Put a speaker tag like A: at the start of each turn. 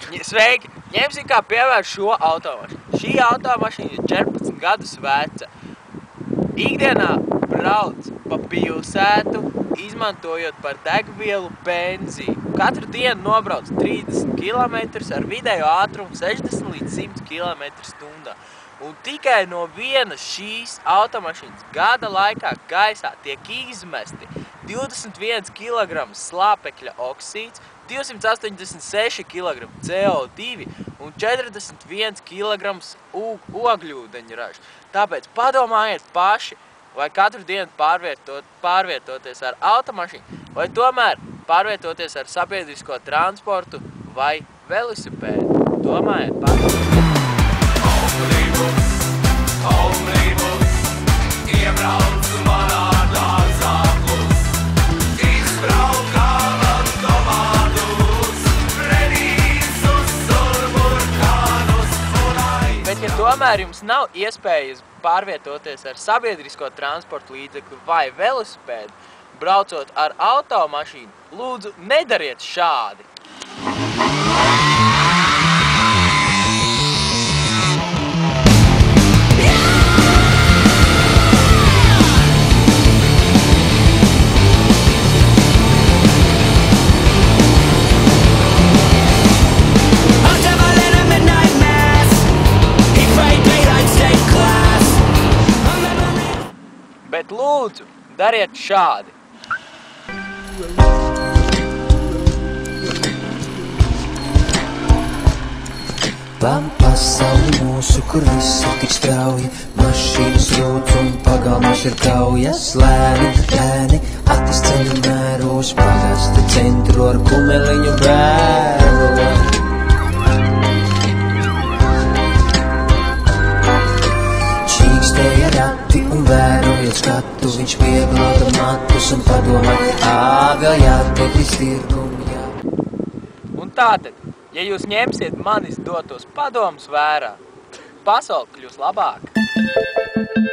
A: Sveiki! Ņemsim kā piemēru šo automašīnu. Šī automašīna ir 14 gadus veca. Ikdienā brauc pa pilsētu, izmantojot par degvielu benzīnu. Katru dienu nobrauc 30 km ar vidējo ātrumu 60 līdz 100 km/h. Un tikai no vienas šīs automašīnas gada laikā gaisā tiek izmesti 21 kg slāpekļa oksīds, 286 kg CO2 un 41 kg ogļūdeņraža. Tāpēc padomājiet paši, vai katru dienu pārvietoties ar automašīnu, vai tomēr pārvietoties ar sabiedrisko transportu vai velosipēdu. Domājiet paši.
B: Omnibus, iebrauc manā dārzā klus, izbrauc kāvan tomātus, redīsus un burkānus un aiz.
A: Bet, ja tomēr jums nav iespējas pārvietoties ar sabiedrisko transportu līdzekli vai velosipēdu, braucot ar automašīnu, lūdzu, nedariet šādi! Bet lūdzu, dariet šādi!
C: Pasauli mūsu, kur viss ir tik strauji, mašīnas rūc un pagalmos ir kaujas. Lēni, attīsceļu mēros, pagasta centru ar kumeliņu bēru. Čīkstēja rati un vērojot skatu, viņš pieglauda matus un padomāja, vēl jātiek līdz tirgumu, jā.
A: Un tātad, ja jūs ņemsiet manis dotos padomus vērā, pasaule kļūs labāka.